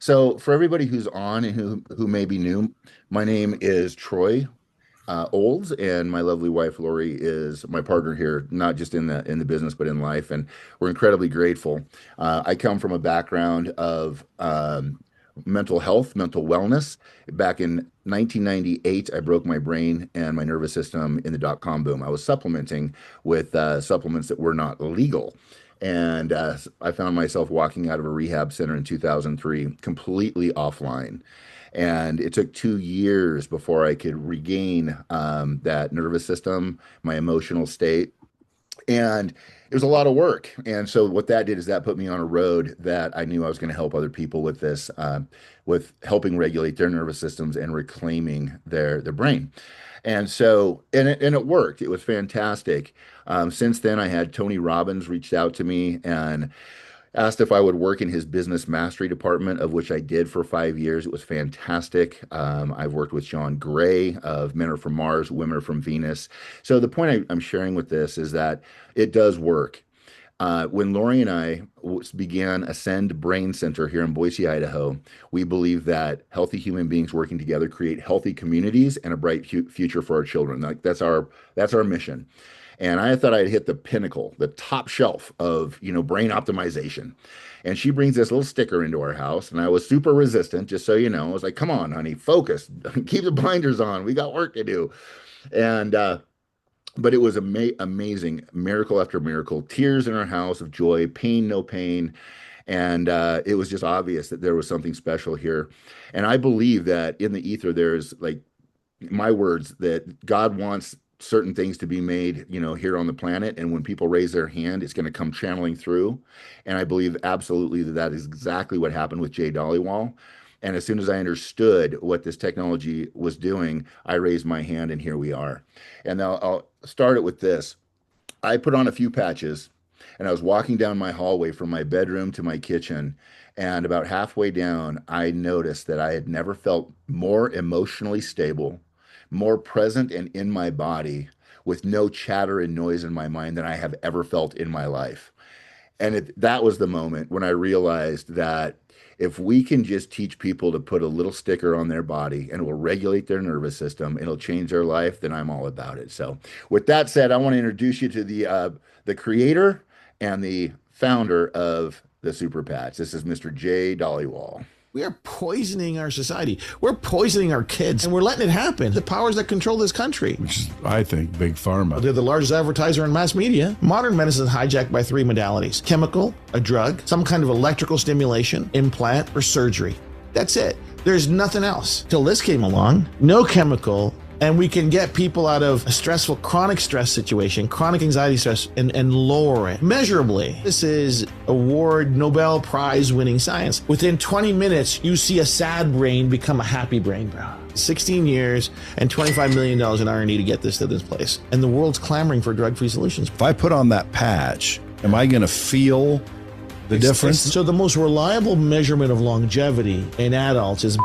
So for everybody who's on and who may be new, my name is Troy Olds, and my lovely wife Lori is my partner here, not just in the business but in life, and we're incredibly grateful. I come from a background of mental health, mental wellness. Back in 1998, I broke my brain and my nervous system in the dot-com boom. I was supplementing with supplements that were not legal. And I found myself walking out of a rehab center in 2003, completely offline. And it took 2 years before I could regain that nervous system, my emotional state. And it was a lot of work. And so what that did is that put me on a road that I knew I was going to help other people with this, with helping regulate their nervous systems and reclaiming their brain. And so, and it worked. It was fantastic. Since then, I had Tony Robbins reached out to me and asked if I would work in his business mastery department, of which I did for 5 years. It was fantastic. I've worked with John Gray of Men Are From Mars, Women Are From Venus. So the point I'm sharing with this is that it does work. When Lori and I began Ascend Brain Center here in Boise, Idaho, we believe that healthy human beings working together create healthy communities and a bright future for our children. Like that's our mission. And I thought I'd hit the pinnacle, the top shelf of, brain optimization. And she brings this little sticker into our house, and I was super resistant, just so you know. I was like, "Come on, honey, focus, keep the blinders on. We got work to do." And but it was amazing, miracle after miracle, tears in our house of joy, pain, no pain. And it was just obvious that there was something special here. And I believe that in the ether, there's like my words that God wants certain things to be made, here on the planet. And when people raise their hand, it's going to come channeling through. And I believe absolutely that that is exactly what happened with Jay Dollywall. And as soon as I understood what this technology was doing, I raised my hand and here we are. And I'll start it with this. I put on a few patches and I was walking down my hallway from my bedroom to my kitchen. And about halfway down, I noticed that I had never felt more emotionally stable, more present and in my body, with no chatter and noise in my mind than I have ever felt in my life. And that was the moment when I realized that if we can just teach people to put a little sticker on their body and it will regulate their nervous system, it'll change their life, then I'm all about it. So, with that said, I want to introduce you to the creator and the founder of the Super Patch. This is Mr. Jay Dollywall. We are poisoning our society. We're poisoning our kids, and we're letting it happen. The powers that control this country, which is, I think, big pharma. They're the largest advertiser in mass media. Modern medicine is hijacked by three modalities: chemical, a drug, some kind of electrical stimulation, implant, or surgery. That's it. There's nothing else. Till this came along, no chemical, and we can get people out of a stressful, chronic stress situation, chronic anxiety stress, and lower it measurably. This is award Nobel Prize winning science. Within 20 minutes, you see a sad brain become a happy brain, bro. 16 years and $25 million in R&D to get this to this place. And the world's clamoring for drug-free solutions. If I put on that patch, am I going to feel the difference? So the most reliable measurement of longevity in adults is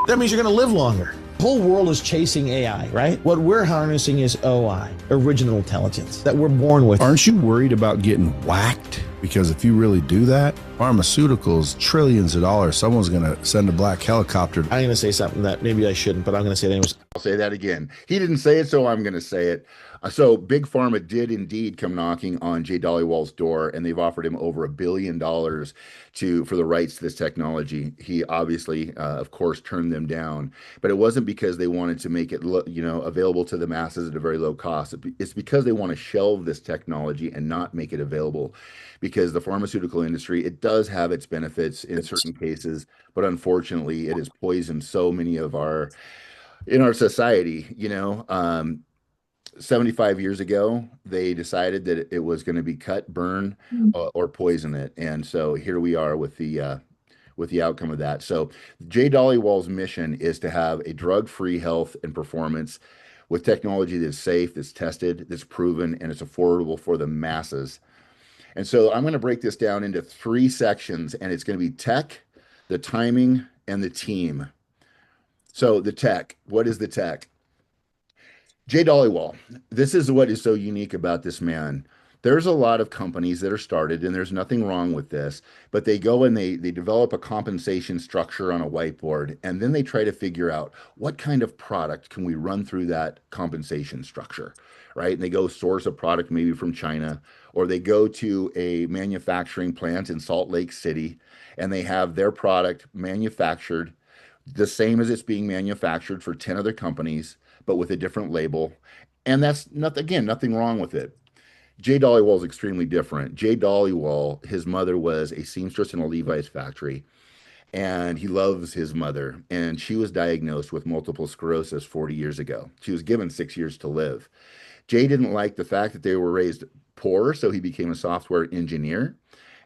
that means you're going to live longer. The whole world is chasing AI, right? What we're harnessing is OI, original intelligence, that we're born with. Aren't you worried about getting whacked? Because if you really do that, pharmaceuticals, trillions of dollars, someone's going to send a black helicopter. I'm going to say something that maybe I shouldn't, but I'm going to say it anyways. I'll say that again. He didn't say it, so I'm going to say it. So Big Pharma did indeed come knocking on Jay Dollywall's door, and they've offered him over $1 billion for the rights to this technology. He obviously, of course, turned them down, but it wasn't because they wanted to make it, available to the masses at a very low cost. It's because they want to shelve this technology and not make it available, because the pharmaceutical industry, it does have its benefits in certain cases, but unfortunately, it has poisoned so many of in our society. 75 years ago, they decided that it was going to be cut, burn, or poison it. And so here we are with the outcome of that. So Jay Dollywall's mission is to have a drug-free health and performance with technology that's safe, that's tested, that's proven, and it's affordable for the masses. And so I'm going to break this down into 3 sections, and it's going to be tech, the timing, and the team. So the tech, what is the tech? Jay Dollywall, this is what is so unique about this man. There's a lot of companies that are started, and there's nothing wrong with this, but they go and they develop a compensation structure on a whiteboard, and then they try to figure out what kind of product can we run through that compensation structure, right? And they go source a product maybe from China, or they go to a manufacturing plant in Salt Lake City, and they have their product manufactured the same as it's being manufactured for 10 other companies, but with a different label. And that's not, again, nothing wrong with it. Jay Dollywall is extremely different. Jay Dollywall, his mother was a seamstress in a Levi's factory, and he loves his mother. And she was diagnosed with multiple sclerosis 40 years ago. She was given 6 years to live. Jay didn't like the fact that they were raised poor, so he became a software engineer,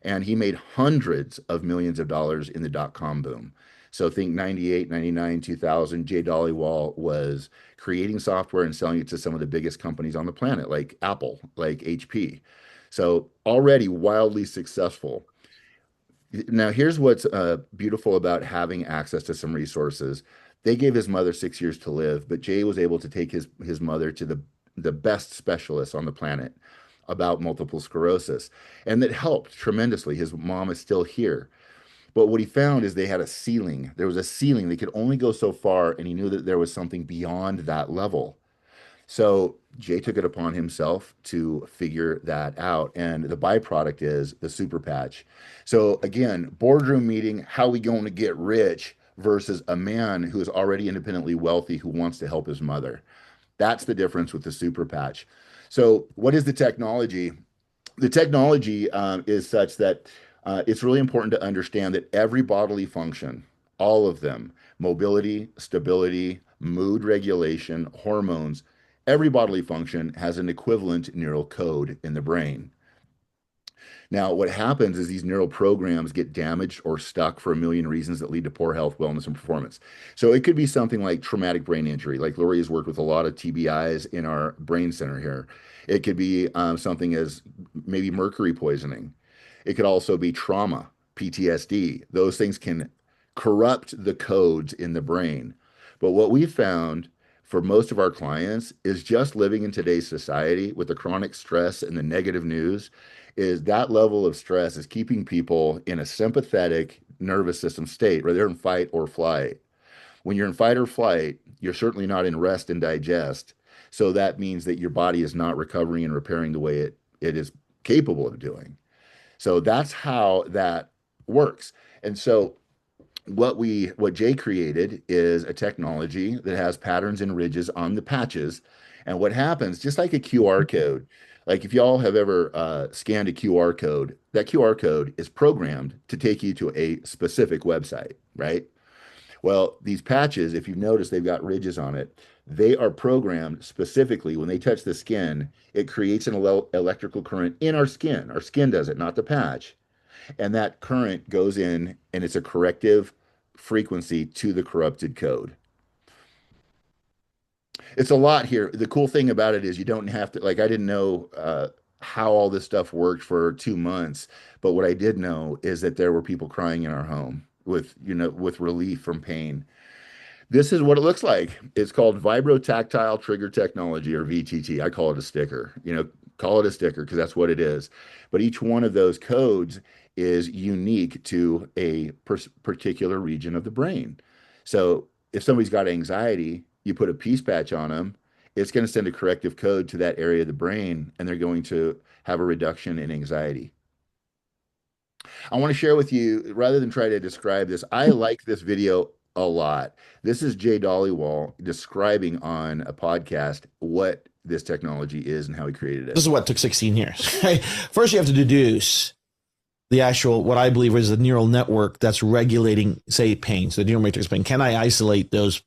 and he made hundreds of millions of dollars in the dot-com boom. So think 98, 99, 2000, Jay Dollywall was creating software and selling it to some of the biggest companies on the planet, like Apple, like HP. So already wildly successful. Now, here's what's beautiful about having access to some resources. They gave his mother 6 years to live, but Jay was able to take his mother to the best specialists on the planet about multiple sclerosis. And that helped tremendously. His mom is still here. But what he found is they had a ceiling. There was a ceiling. They could only go so far, and he knew that there was something beyond that level. So Jay took it upon himself to figure that out. And the byproduct is the super patch. So again, boardroom meeting, how are we going to get rich versus a man who is already independently wealthy who wants to help his mother. That's the difference with the super patch. So what is the technology? The technology is such that it's really important to understand that every bodily function, all of them, mobility, stability, mood regulation, hormones, every bodily function has an equivalent neural code in the brain. Now, what happens is these neural programs get damaged or stuck for a million reasons that lead to poor health, wellness, and performance. So it could be something like traumatic brain injury, like Lori has worked with a lot of TBIs in our brain center here. It could be something as maybe mercury poisoning. It could also be trauma, PTSD. Those things can corrupt the codes in the brain. But what we found for most of our clients is just living in today's society with the chronic stress and the negative news is that level of stress is keeping people in a sympathetic nervous system state, where they're in fight or flight. When you're in fight or flight, you're certainly not in rest and digest. So that means that your body is not recovering and repairing the way it is capable of doing. So that's how that works. And so what Jay created is a technology that has patterns and ridges on the patches. And what happens, just like a QR code, like if y'all have ever scanned a QR code, that QR code is programmed to take you to a specific website, right? Well, these patches, if you've noticed, they've got ridges on it. They are programmed specifically when they touch the skin, it creates an electrical current in our skin. Our skin does it, not the patch. And that current goes in and it's a corrective frequency to the corrupted code. It's a lot here. The cool thing about it is you don't have to, like, I didn't know how all this stuff worked for 2 months, but what I did know is that there were people crying in our home with relief from pain. This is what it looks like. It's called Vibrotactile Trigger Technology, or VTT. I call it a sticker. Call it a sticker because that's what it is. But each one of those codes is unique to a particular region of the brain. So if somebody's got anxiety, you put a peace patch on them, it's going to send a corrective code to that area of the brain, and they're going to have a reduction in anxiety. I want to share with you, rather than try to describe this, I like this video a lot. This is Jay Dollywall describing on a podcast what this technology is and how he created it. This is what took 16 years. Right? First, you have to deduce the actual, what I believe is the neural network that's regulating, say, pain. So the neural matrix pain. Can I isolate those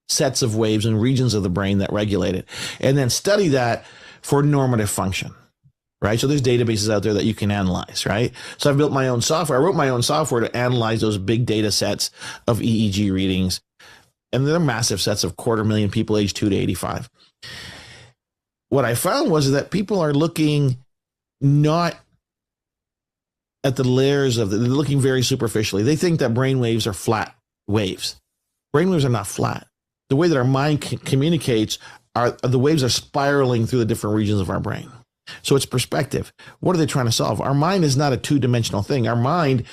sets of waves and regions of the brain that regulate it? And then study that for normative function. Right. So there's databases out there that you can analyze. Right. So I've built my own software. I wrote my own software to analyze those big data sets of EEG readings. And they're massive sets of 250,000 people aged 2 to 85. What I found was that people are looking not at the layers of they're looking very superficially. They think that brain waves are flat waves. Brain waves are not flat. The way that our mind communicates are the waves are spiraling through the different regions of our brain. So it's perspective. What are they trying to solve? Our mind is not a two-dimensional thing. Our mind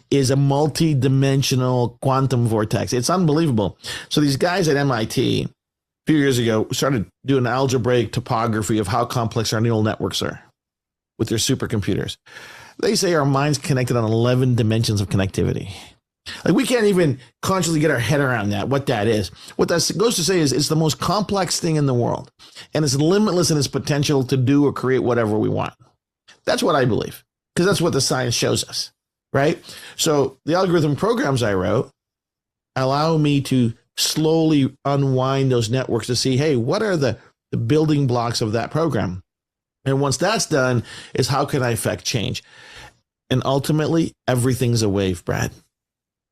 is a multi-dimensional quantum vortex. It's unbelievable. So these guys at MIT a few years ago started doing algebraic topography of how complex our neural networks are with their supercomputers. They say our mind's connected on 11 dimensions of connectivity. Like we can't even consciously get our head around that, what that is. What that goes to say is it's the most complex thing in the world, and it's limitless in its potential to do or create whatever we want. That's what I believe, because that's what the science shows us, right? So the algorithm programs I wrote allow me to slowly unwind those networks to see, hey, what are the building blocks of that program? And once that's done, is how can I affect change? And ultimately, everything's a wave, Brad.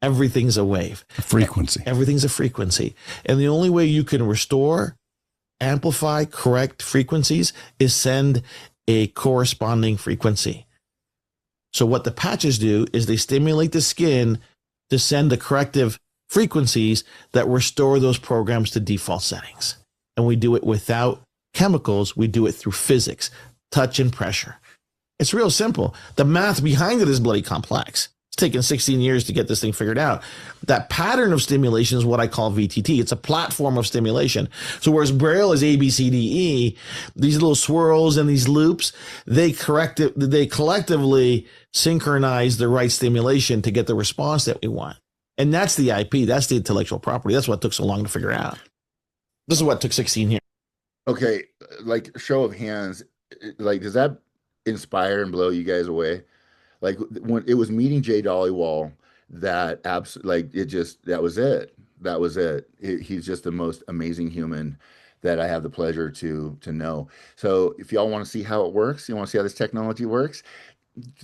Everything's a wave. A frequency. Everything's a frequency. And the only way you can restore, amplify, correct frequencies is send a corresponding frequency. So what the patches do is they stimulate the skin to send the corrective frequencies that restore those programs to default settings. And we do it without chemicals. We do it through physics, touch and pressure. It's real simple. The math behind it is bloody complex. It's taken 16 years to get this thing figured out. That pattern of stimulation is what I call VTT. It's a platform of stimulation. So whereas Braille is A, B, C, D, E, these little swirls and these loops, they collectively synchronize the right stimulation to get the response that we want. And that's the IP. That's the intellectual property. That's what took so long to figure out. This is what took 16 years. Okay, like show of hands, like does that inspire and blow you guys away? Like when it was meeting Jay Dollywall, that like it just that was it. That was it. He's just the most amazing human that I have the pleasure to know. So if y'all want to see how it works, you want to see how this technology works.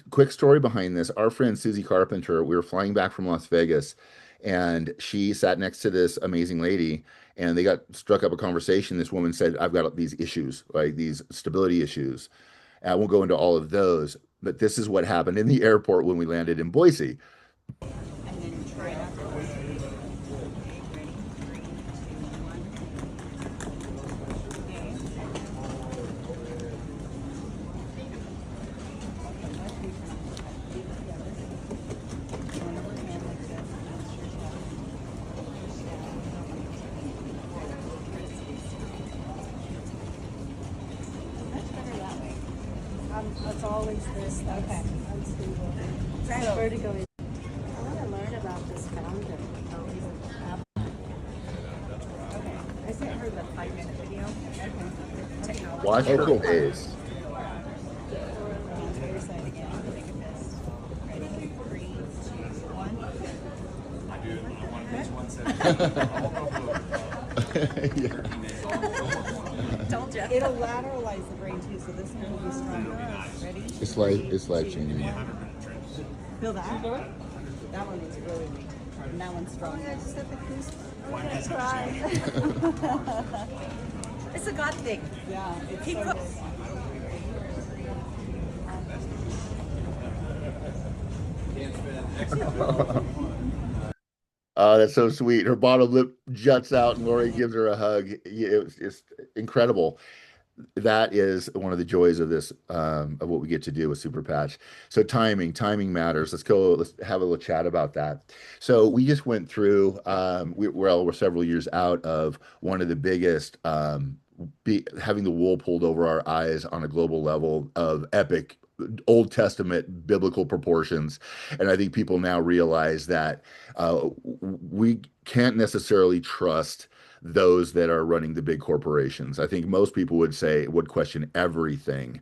Quick story behind this. Our friend Susie Carpenter, we were flying back from Las Vegas, and she sat next to this amazing lady, and they got struck up a conversation. This woman said, I've got these issues, like these stability issues. And I won't go into all of those, but this is what happened in the airport when we landed in Boise. It's always this. Okay. Unstable. Transfer to go in. I want to learn about this founder. Okay. I sent her the 5-minute video. Okay. Technology. Watch her face. Told you. It'll lateralize the brain too, so this one will be stronger. Ready? It's life changing. Feel that? That one was really weak. And that one's strong. I just have the goose. I'm gonna cry. It's a God thing. Yeah. Keep so Oh, that's so sweet. Her bottom lip juts out, and Lori gives her a hug. It's incredible. That is one of the joys of this, of what we get to do with Super Patch. So timing matters. Let's have a little chat about that. So we just went through, we're several years out of one of the biggest, having the wool pulled over our eyes on a global level of epic Old Testament biblical proportions. And I think people now realize that we can't necessarily trust those that are running the big corporations. I think most people would question everything.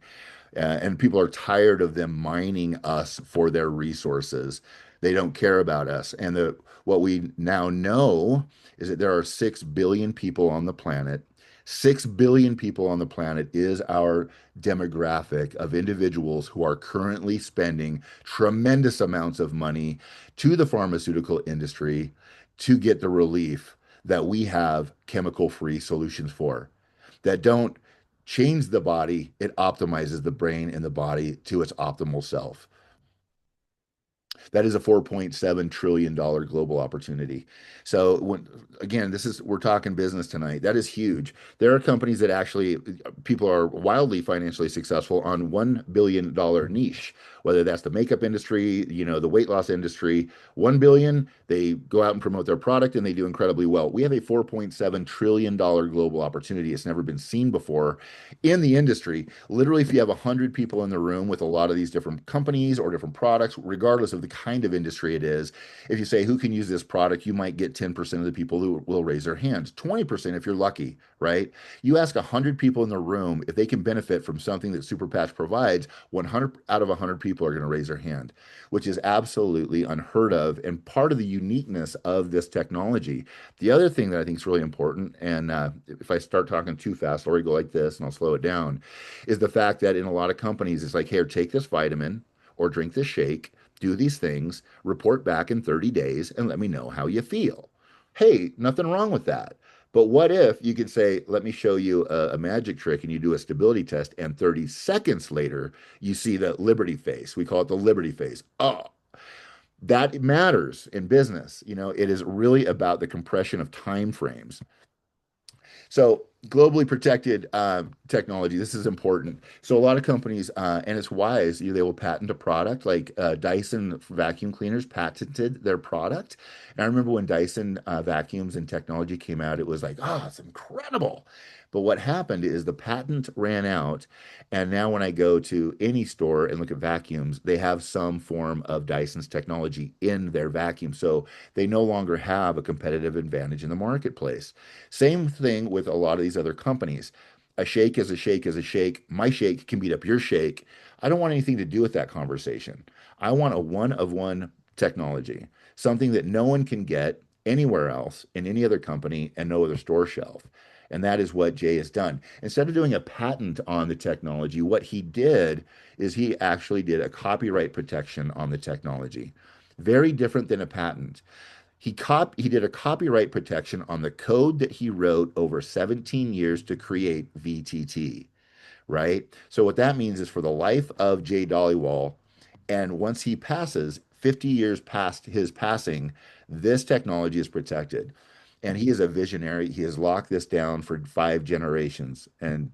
And people are tired of them mining us for their resources. They don't care about us. And what we now know is that there are 6 billion people on the planet. 6 billion people on the planet is our demographic of individuals who are currently spending tremendous amounts of money to the pharmaceutical industry to get the relief that we have chemical-free solutions for, that don't change the body, it optimizes the brain and the body to its optimal self. That is a $4.7 trillion global opportunity. So when again, we're talking business tonight. That is huge. There are companies that actually people are wildly financially successful on $1 billion niche, whether that's the makeup industry, the weight loss industry. 1 billion, they go out and promote their product and they do incredibly well. We have a $4.7 trillion global opportunity. It's never been seen before in the industry. Literally, if you have 100 people in the room with a lot of these different companies or different products, regardless of the kind of industry it is, if you say who can use this product, you might get 10% of the people who will raise their hands, 20% if you're lucky, right? You ask 100 people in the room if they can benefit from something that Super Patch provides, 100 out of 100 people are going to raise their hand, which is absolutely unheard of and part of the uniqueness of this technology. The other thing that I think is really important, and if I start talking too fast, Lori, go like this and I'll slow it down, is the fact that in a lot of companies, it's like, here, take this vitamin or drink this shake, do these things, report back in 30 days, and let me know how you feel. Hey, nothing wrong with that. But what if you could say, let me show you a magic trick, and you do a stability test, and 30 seconds later, you see the Liberty face. We call it the Liberty face. Oh, that matters in business. It is really about the compression of time frames. So globally protected technology, this is important. So a lot of companies, and it's wise, they will patent a product. Like Dyson vacuum cleaners patented their product. And I remember when Dyson vacuums and technology came out, it was like, oh, it's incredible. But what happened is the patent ran out. And now when I go to any store and look at vacuums, they have some form of Dyson's technology in their vacuum. So they no longer have a competitive advantage in the marketplace. Same thing with a lot of these other companies. A shake is a shake is a shake. My shake can beat up your shake. I don't want anything to do with that conversation. I want a one of one technology, something that no one can get anywhere else in any other company and no other store shelf. And that is what Jay has done. Instead of doing a patent on the technology, what he did is he actually did a copyright protection on the technology. Very different than a patent. He did a copyright protection on the code that he wrote over 17 years to create VTT, right? So what that means is for the life of Jay Dollywall, and once he passes, 50 years past his passing, this technology is protected. And he is a visionary. He has locked this down for 5 generations. And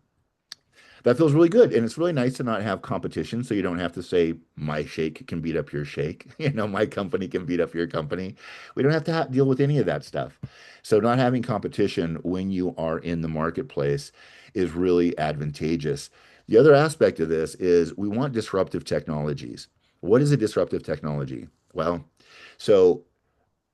that feels really good. And it's really nice to not have competition. So you don't have to say, my shake can beat up your shake. My company can beat up your company. We don't have to deal with any of that stuff. So not having competition when you are in the marketplace is really advantageous. The other aspect of this is we want disruptive technologies. What is a disruptive technology? Well, so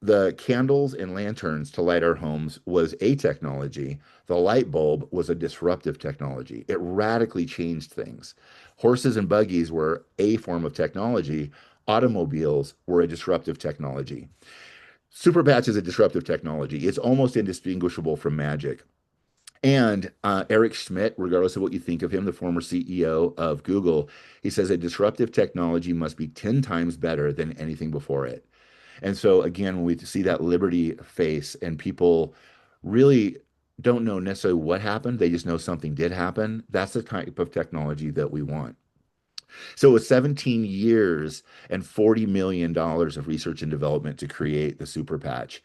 the candles and lanterns to light our homes was a technology. The light bulb was a disruptive technology. It radically changed things. Horses and buggies were a form of technology. Automobiles were a disruptive technology. Super Patch is a disruptive technology. It's almost indistinguishable from magic. And Eric Schmidt, regardless of what you think of him, the former CEO of Google, he says a disruptive technology must be 10 times better than anything before it. And so again, when we see that Liberty face and people really don't know necessarily what happened, they just know something did happen. That's the type of technology that we want. So it was 17 years and $40 million of research and development to create the super patch.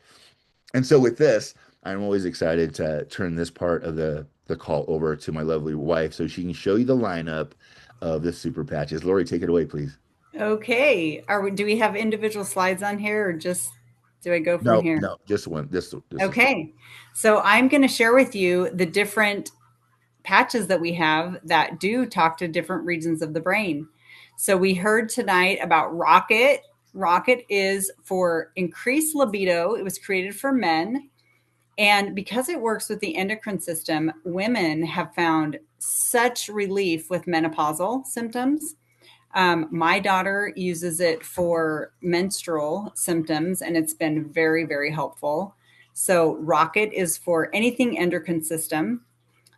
And so with this, I'm always excited to turn this part of the call over to my lovely wife so she can show you the lineup of the super patches. Lori, take it away, please. Okay. Do we have individual slides on here or just do I go from No, here? no, just one. This is Okay. So I'm going to share with you the different patches that we have that do talk to different regions of the brain. So we heard tonight about Rocket. Rocket is for increased libido. It was created for men. And because it works with the endocrine system, women have found such relief with menopausal symptoms. My daughter uses it for menstrual symptoms, and it's been very, very helpful. So, Rocket is for anything endocrine system.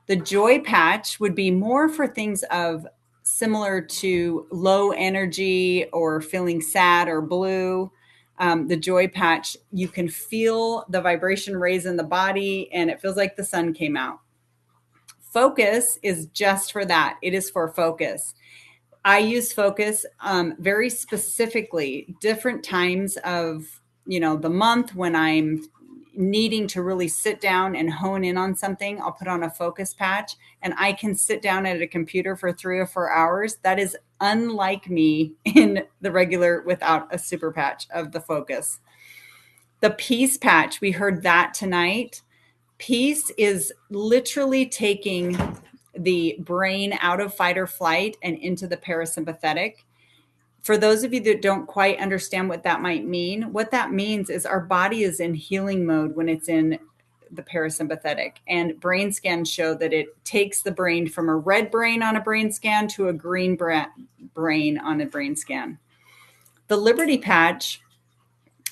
The Joy Patch would be more for things of similar to low energy or feeling sad or blue. The Joy Patch, you can feel the vibration raise in the body, and it feels like the sun came out. Focus is just for that. It is for focus. I use focus very specifically, different times of, the month when I'm needing to really sit down and hone in on something. I'll put on a focus patch and I can sit down at a computer for 3 or 4 hours. That is unlike me in the regular without a super patch of the focus. The peace patch, we heard that tonight. Peace is literally taking the brain out of fight or flight and into the parasympathetic. For those of you that don't quite understand what that might mean, what that means is our body is in healing mode when it's in the parasympathetic. And brain scans show that it takes the brain from a red brain on a brain scan to a green brain on a brain scan. The Liberty patch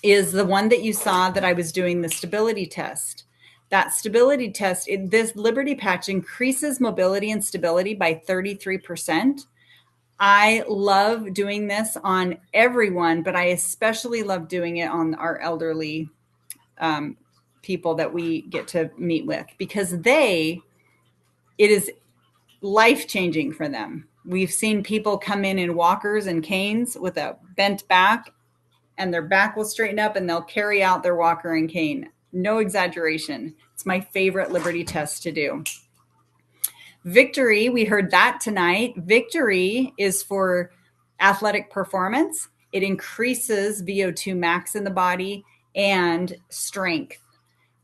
is the one that you saw that I was doing the stability test. That stability test, this Liberty patch increases mobility and stability by 33%. I love doing this on everyone, but I especially love doing it on our elderly people that we get to meet with, because it is life-changing for them. We've seen people come in walkers and canes with a bent back, and their back will straighten up and they'll carry out their walker and cane. No exaggeration. It's my favorite Liberty test to do. Victory, we heard that tonight. Victory is for athletic performance. It increases VO2 max in the body and strength.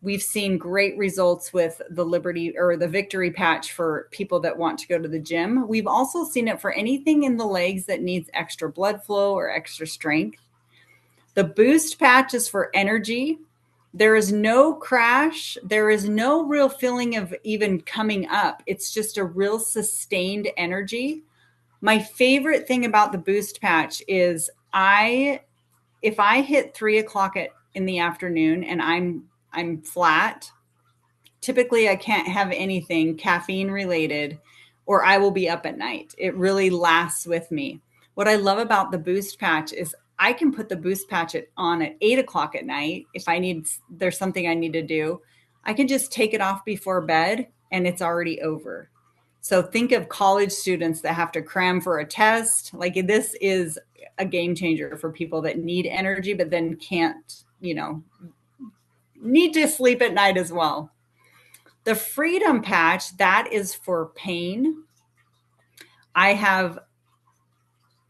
We've seen great results with the Liberty or the Victory patch for people that want to go to the gym. We've also seen it for anything in the legs that needs extra blood flow or extra strength. The Boost patch is for energy. There is no crash. There is no real feeling of even coming up. It's just a real sustained energy. My favorite thing about the Boost patch is if I hit 3:00 in the afternoon and I'm flat, typically I can't have anything caffeine related, or I will be up at night. It really lasts with me. What I love about the Boost patch is I can put the Boost patch on at 8:00 at night. If there's something I need to do, I can just take it off before bed and it's already over. So think of college students that have to cram for a test. Like, this is a game changer for people that need energy, but then can't, need to sleep at night as well. The Freedom patch, that is for pain.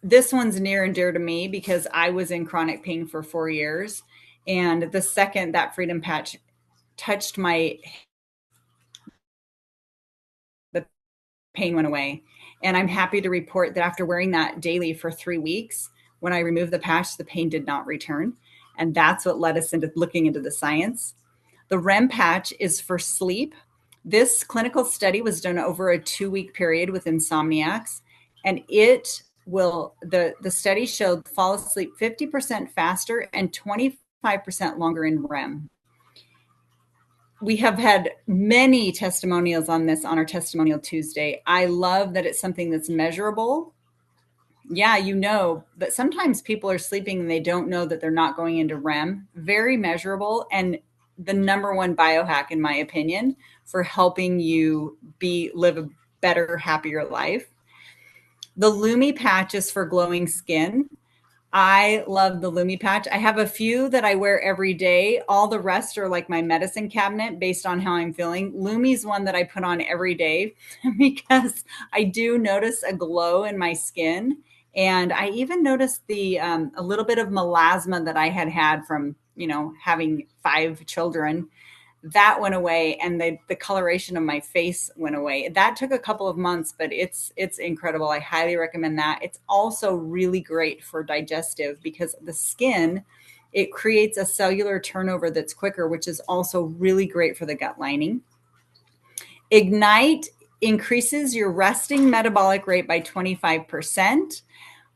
This one's near and dear to me because I was in chronic pain for 4 years. And the second that Freedom patch touched the pain went away. And I'm happy to report that after wearing that daily for 3 weeks, when I removed the patch, the pain did not return. And that's what led us into looking into the science. The REM patch is for sleep. This clinical study was done over a 2-week period with insomniacs, and the study showed fall asleep 50% faster and 25% longer in REM. We have had many testimonials on this on our Testimonial Tuesday. I love that it's something that's measurable. Yeah, but sometimes people are sleeping and they don't know that they're not going into REM. Very measurable, and the number one biohack, in my opinion, for helping you live a better, happier life. The Lumi patch is for glowing skin. I love the Lumi patch. I have a few that I wear every day. All the rest are like my medicine cabinet based on how I'm feeling. Lumi's one that I put on every day because I do notice a glow in my skin. And I even noticed a little bit of melasma that I had from, having 5 children. That went away, and the coloration of my face went away. That took a couple of months, but it's incredible. I highly recommend that. It's also really great for digestive because the skin, it creates a cellular turnover that's quicker, which is also really great for the gut lining. Ignite increases your resting metabolic rate by 25%.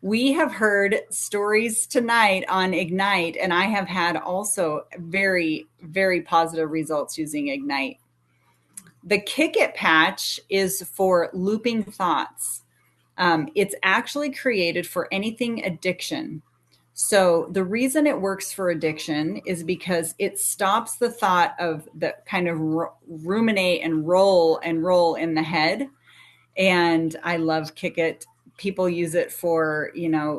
We have heard stories tonight on Ignite, and I have had also very, very positive results using Ignite. The Kick It patch is for looping thoughts. It's actually created for anything addiction. So the reason it works for addiction is because it stops the thought of the kind of ruminate and roll in the head. And I love Kick It people use it for,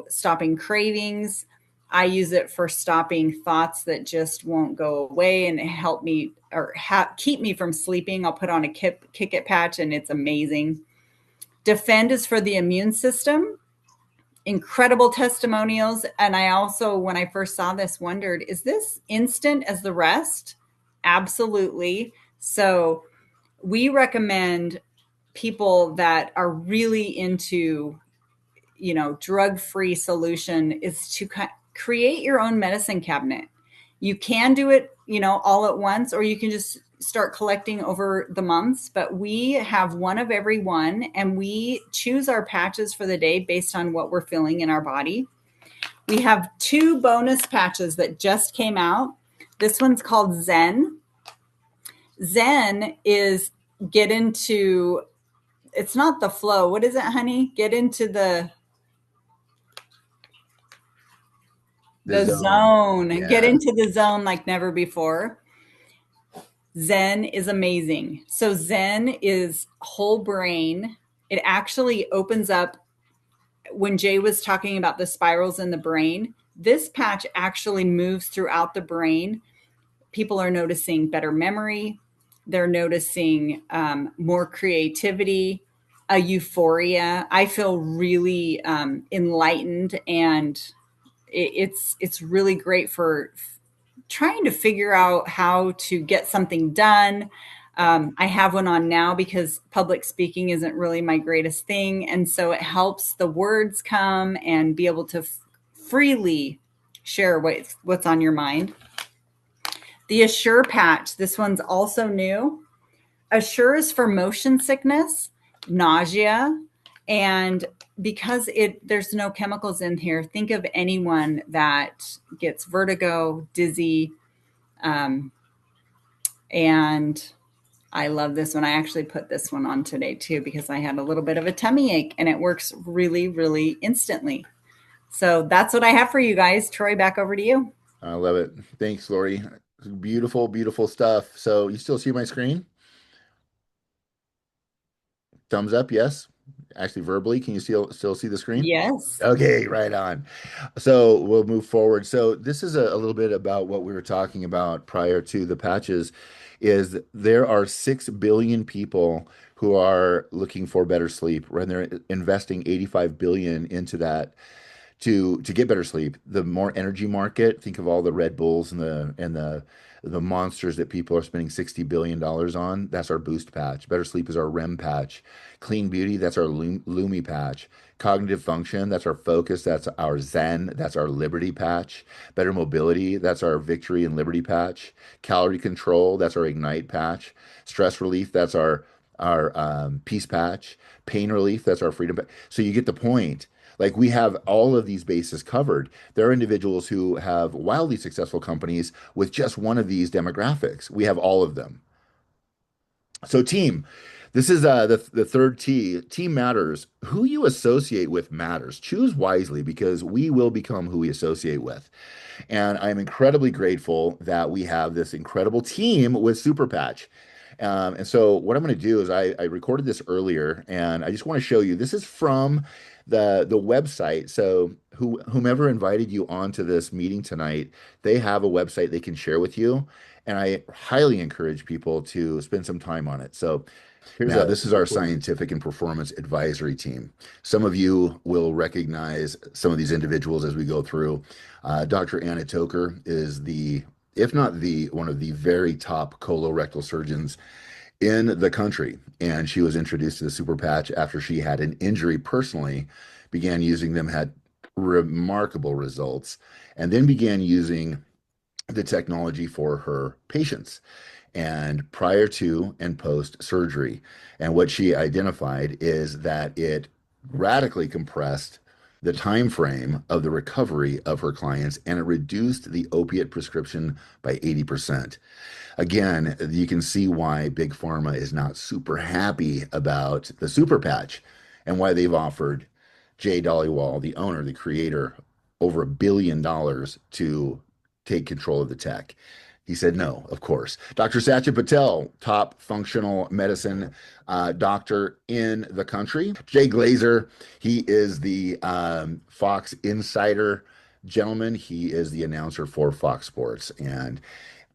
stopping cravings. I use it for stopping thoughts that just won't go away and help me or keep me from sleeping. I'll put on a kick it patch and it's amazing. Defend is for the immune system. Incredible testimonials. And I also, when I first saw this, wondered, is this instant as the rest? Absolutely. So we recommend people that are really into, drug-free solution is to create your own medicine cabinet. You can do it, all at once, or you can just start collecting over the months. But we have one of every one, and we choose our patches for the day based on what we're feeling in our body. We have 2 bonus patches that just came out. This one's called Zen. Zen is get into, it's not the flow. What is it, honey? Get into the zone. Get Yeah. into the zone like never before. Zen is amazing. So Zen is whole brain. It actually opens up, when Jay was talking about the spirals in the brain, this patch actually moves throughout the brain. People are noticing better memory. They're noticing more creativity, a euphoria. I feel really enlightened, and it's really great for trying to figure out how to get something done. I have one on now because public speaking isn't really my greatest thing. And so it helps the words come and be able to freely share what's on your mind. The Assure patch, this one's also new. Assure is for motion sickness, nausea, and because there's no chemicals in here, think of anyone that gets vertigo, dizzy, and I love this one. I actually put this one on today too because I had a little bit of a tummy ache, and it works really, really instantly. So that's what I have for you guys. Troy, back over to you. I love it. Thanks, Lori. Beautiful, beautiful stuff. So you still see my screen? Thumbs up, yes. Actually, verbally, can you still see the screen? Yes. Okay, right on. So we'll move forward. So this is a little bit about what we were talking about prior to the patches, is there are 6 billion people who are looking for better sleep, and they're investing 85 billion into that to get better sleep. The more energy market, think of all the Red Bulls and the monsters that people are spending $60 billion on. That's our boost patch. Better sleep is our REM patch. Clean beauty, that's our Lumi patch. Cognitive function, that's our focus, that's our Zen, that's our Liberty patch. Better mobility, that's our Victory and Liberty patch. Calorie control, that's our Ignite patch. Stress relief, that's our Peace patch. Pain relief, that's our Freedom patch. So you get the point. Like, we have all of these bases covered. There are individuals who have wildly successful companies with just one of these demographics. We have all of them. So team, this is the third T. Team matters. Who you associate with matters. Choose wisely, because we will become who we associate with. And I'm incredibly grateful that we have this incredible team with Super Patch. And so what I'm going to do is I recorded this earlier, and I just want to show you. This is from the website. So whomever invited you onto this meeting tonight, they have a website they can share with you, and I highly encourage people to spend some time on it. So this is our scientific and performance advisory team. Some of you will recognize some of these individuals as we go through. Dr. Anna Toker is if not one of the very top colorectal surgeons in the country. And she was introduced to the Super Patch after she had an injury personally, began using them, had remarkable results, and then began using the technology for her patients and prior to and post surgery. And what she identified is that it radically compressed the time frame of the recovery of her clients, and it reduced the opiate prescription by 80%. Again, you can see why Big Pharma is not super happy about the Super Patch, and why they've offered Jay Dollywall, the owner, the creator, over $1 billion to take control of the tech. He said, no, of course. Dr. Satya Patel, top functional medicine doctor in the country. Jay Glazer, he is the Fox Insider gentleman. He is the announcer for Fox Sports and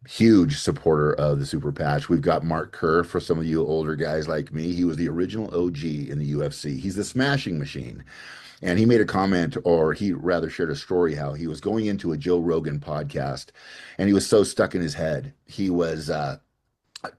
huge supporter of the Super Patch. We've got Mark Kerr for some of you older guys like me. He was the original OG in the UFC. He's the smashing machine. And he made a comment, or he rather shared a story how he was going into a Joe Rogan podcast and he was so stuck in his head. He was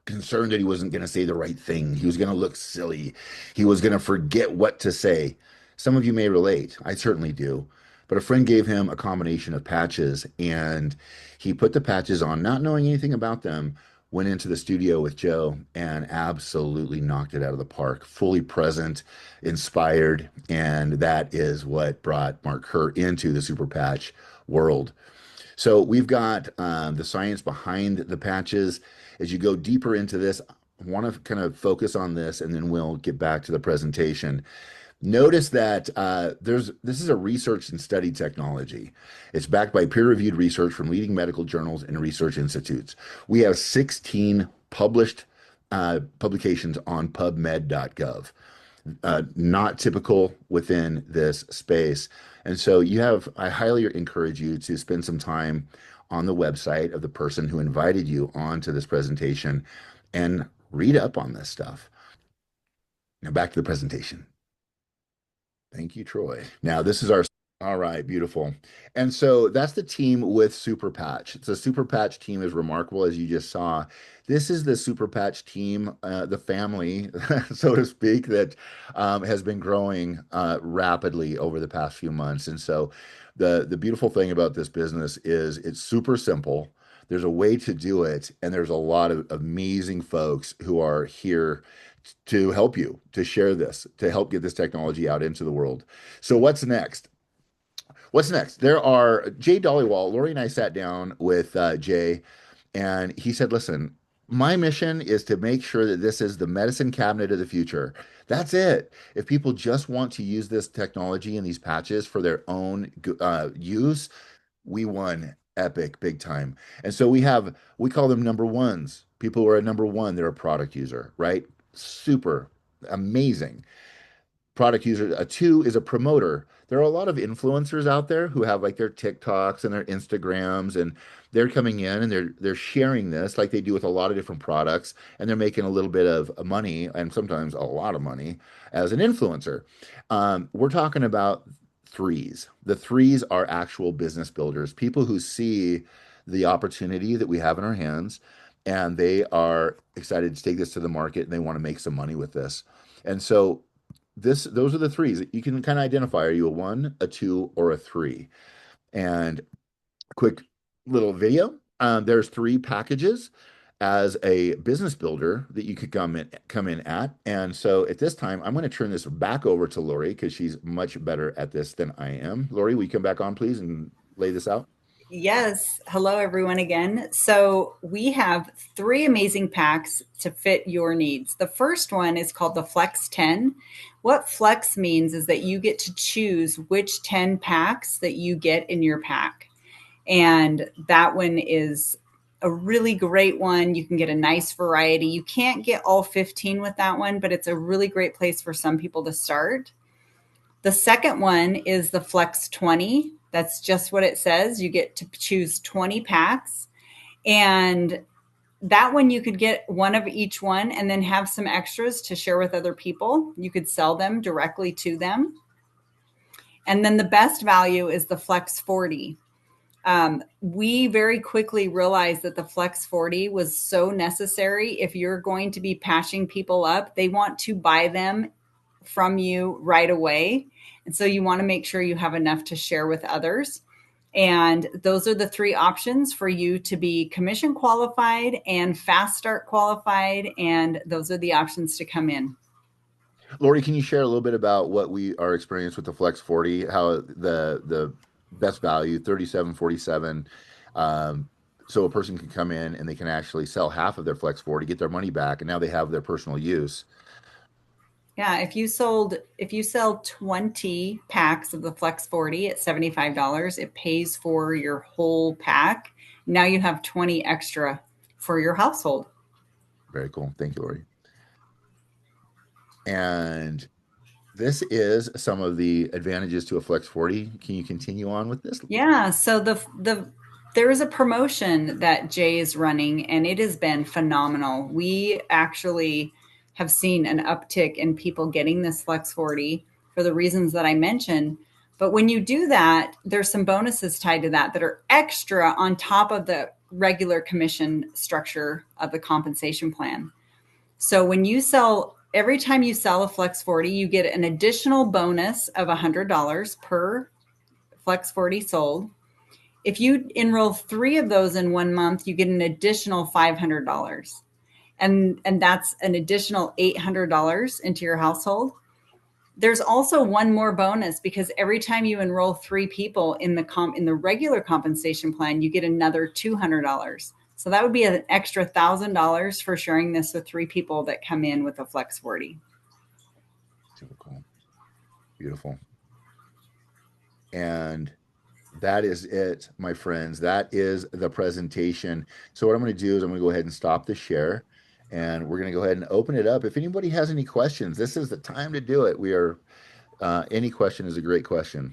concerned that he wasn't going to say the right thing. He was going to look silly. He was going to forget what to say. Some of you may relate. I certainly do. But a friend gave him a combination of patches and he put the patches on, not knowing anything about them, went into the studio with Joe and absolutely knocked it out of the park, fully present, inspired. And that is what brought Mark Kerr into the Super Patch world. So we've got the science behind the patches. As you go deeper into this, I want to kind of focus on this and then we'll get back to the presentation. Notice that this is a research and study technology. It's backed by peer-reviewed research from leading medical journals and research institutes. We have 16 published publications on PubMed.gov. Not typical within this space. And so I highly encourage you to spend some time on the website of the person who invited you onto this presentation and read up on this stuff. Now back to the presentation. Thank you, Troy. Now, this is our, all right, beautiful. And so that's the team with Super Patch. The Super Patch team is remarkable, as you just saw. This is the Super Patch team, the family, so to speak, that has been growing rapidly over the past few months. And so the beautiful thing about this business is it's super simple. There's a way to do it, and there's a lot of amazing folks who are here to help you, to share this, to help get this technology out into the world. So what's next? What's next? There are Jay Dollywall. Lori and I sat down with Jay, and he said, listen, my mission is to make sure that this is the medicine cabinet of the future. That's it. If people just want to use this technology and these patches for their own use, we won epic big time. And so we call them number ones. People who are a number one, they're a product user, right? Super amazing product user. A two is a promoter. There are a lot of influencers out there who have like their TikToks and their Instagrams, and they're coming in and they're sharing this like they do with a lot of different products, and they're making a little bit of money and sometimes a lot of money as an influencer. We're talking about threes. The threes are actual business builders, people who see the opportunity that we have in our hands and they are excited to take this to the market and they want to make some money with this. And so those are the threes that you can kind of identify. Are you a one, a two, or a three? And quick little video. There's three packages as a business builder that you could come in at. And so at this time, I'm going to turn this back over to Lori because she's much better at this than I am. Lori, will you come back on, please, and lay this out? Yes. Hello, everyone, again. So we have three amazing packs to fit your needs. The first one is called the Flex 10. What Flex means is that you get to choose which 10 packs that you get in your pack. And that one is a really great one. You can get a nice variety. You can't get all 15 with that one, but it's a really great place for some people to start. The second one is the Flex 20. That's just what it says. You get to choose 20 packs. And that one you could get one of each one and then have some extras to share with other people. You could sell them directly to them. And then the best value is the Flex 40. We very quickly realized that the Flex 40 was so necessary. If you're going to be patching people up, they want to buy them from you right away. And so you want to make sure you have enough to share with others. And those are the three options for you to be commission qualified and fast start qualified. And those are the options to come in. Lori, can you share a little bit about what our experience with the Flex 40, how the best value, 37.47, so a person can come in and they can actually sell half of their Flex 40, get their money back, and now they have their personal use. Yeah, if you sell 20 packs of the Flex 40 at $75, it pays for your whole pack Now you have 20 extra for your household. Very cool. Thank you, Lori. And this is some of the advantages to a Flex 40. Can you continue on with this? Yeah, so there is a promotion that Jay is running, and it has been phenomenal. We actually have seen an uptick in people getting this Flex 40 for the reasons that I mentioned. But when you do that, there's some bonuses tied to that are extra on top of the regular commission structure of the compensation plan. So when you sell, every time you sell a Flex 40, you get an additional bonus of $100 per Flex 40 sold. If you enroll 3 of those in 1 month, you get an additional $500. And that's an additional $800 into your household. There's also one more bonus because every time you enroll 3 people in the regular compensation plan, you get another $200. So that would be an extra $1,000 for sharing this with 3 people that come in with a Flex 40. Super cool. Beautiful. And that is it, my friends. That is the presentation. So what I'm going to do is I'm going to go ahead and stop the share, and we're going to go ahead and open it up. If anybody has any questions, this is the time to do it. We are, any question is a great question.